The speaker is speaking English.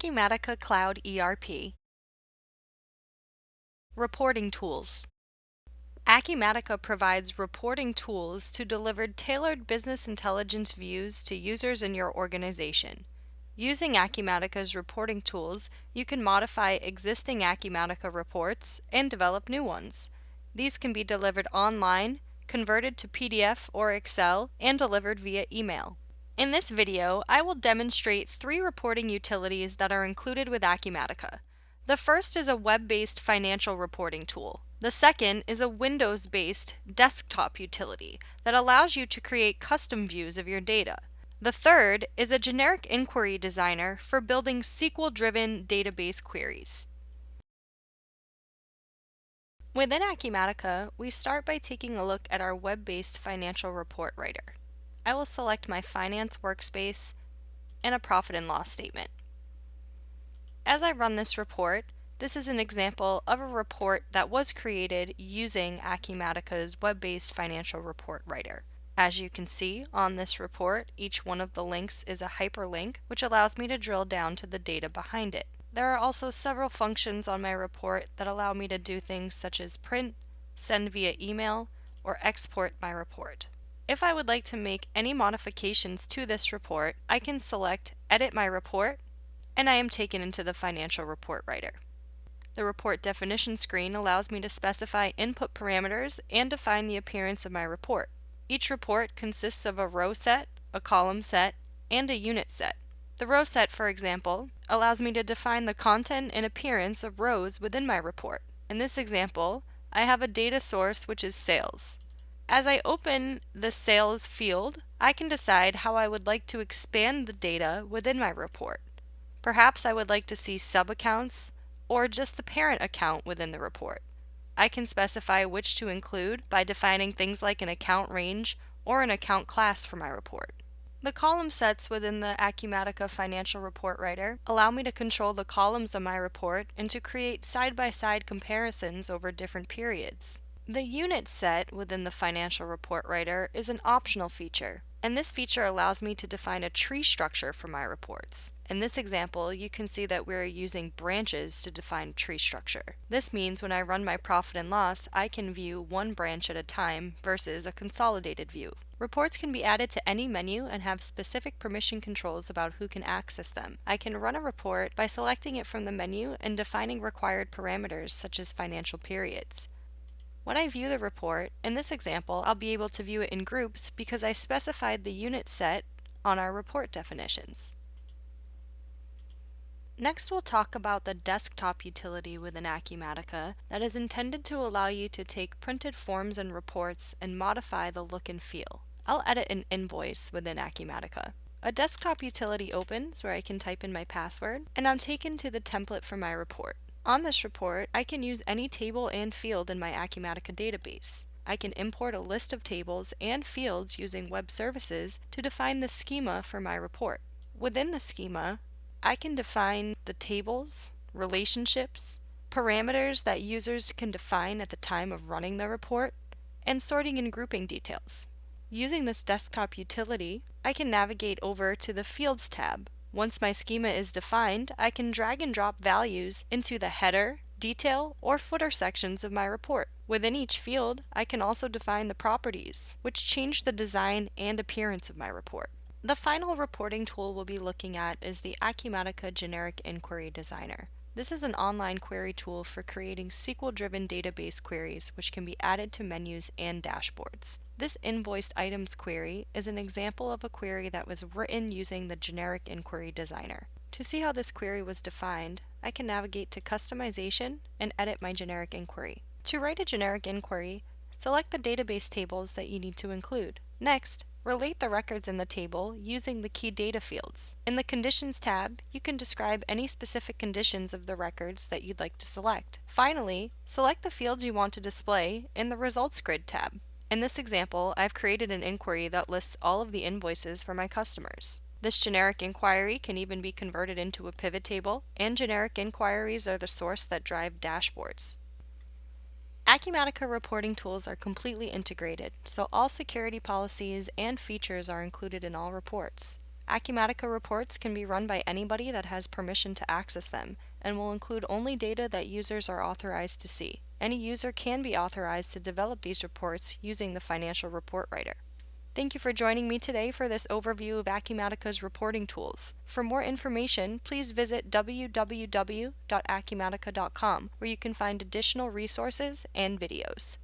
Acumatica Cloud ERP. Reporting tools. Acumatica provides reporting tools to deliver tailored business intelligence views to users in your organization. Using Acumatica's reporting tools, you can modify existing Acumatica reports and develop new ones. These can be delivered online, converted to PDF or Excel, and delivered via email. In this video, I will demonstrate 3 reporting utilities that are included with Acumatica. The first is a web-based financial reporting tool. The second is a Windows-based desktop utility that allows you to create custom views of your data. The third is a generic inquiry designer for building SQL-driven database queries. Within Acumatica, we start by taking a look at our web-based financial report writer. I will select my finance workspace and a profit and loss statement. As I run this report, this is an example of a report that was created using Acumatica's web-based financial report writer. As you can see on this report, each one of the links is a hyperlink, which allows me to drill down to the data behind it. There are also several functions on my report that allow me to do things such as print, send via email, or export my report. If I would like to make any modifications to this report, I can select Edit My Report, and I am taken into the financial report writer. The report definition screen allows me to specify input parameters and define the appearance of my report. Each report consists of a row set, a column set, and a unit set. The row set, for example, allows me to define the content and appearance of rows within my report. In this example, I have a data source which is sales. As I open the sales field, I can decide how I would like to expand the data within my report. Perhaps I would like to see sub-accounts or just the parent account within the report. I can specify which to include by defining things like an account range or an account class for my report. The column sets within the Acumatica Financial Report Writer allow me to control the columns of my report and to create side-by-side comparisons over different periods. The unit set within the Financial Report Writer is an optional feature, and this feature allows me to define a tree structure for my reports. In this example, you can see that we're using branches to define tree structure. This means when I run my profit and loss, I can view one branch at a time versus a consolidated view. Reports can be added to any menu and have specific permission controls about who can access them. I can run a report by selecting it from the menu and defining required parameters such as financial periods. When I view the report, in this example, I'll be able to view it in groups because I specified the unit set on our report definitions. Next, we'll talk about the desktop utility within Acumatica that is intended to allow you to take printed forms and reports and modify the look and feel. I'll edit an invoice within Acumatica. A desktop utility opens where I can type in my password, and I'm taken to the template for my report. On this report, I can use any table and field in my Acumatica database. I can import a list of tables and fields using web services to define the schema for my report. Within the schema, I can define the tables, relationships, parameters that users can define at the time of running the report, and sorting and grouping details. Using this desktop utility, I can navigate over to the Fields tab. Once my schema is defined, I can drag and drop values into the header, detail, or footer sections of my report. Within each field, I can also define the properties, which change the design and appearance of my report. The final reporting tool we'll be looking at is the Acumatica Generic Inquiry Designer. This is an online query tool for creating SQL-driven database queries which can be added to menus and dashboards. This invoiced items query is an example of a query that was written using the Generic Inquiry Designer. To see how this query was defined, I can navigate to Customization and edit my generic inquiry. To write a generic inquiry, select the database tables that you need to include. Next, relate the records in the table using the key data fields. In the Conditions tab, you can describe any specific conditions of the records that you'd like to select. Finally, select the fields you want to display in the Results Grid tab. In this example, I've created an inquiry that lists all of the invoices for my customers. This generic inquiry can even be converted into a pivot table, and generic inquiries are the source that drive dashboards. Acumatica reporting tools are completely integrated, so all security policies and features are included in all reports. Acumatica reports can be run by anybody that has permission to access them and will include only data that users are authorized to see. Any user can be authorized to develop these reports using the Financial Report Writer. Thank you for joining me today for this overview of Acumatica's reporting tools. For more information, please visit www.acumatica.com, where you can find additional resources and videos.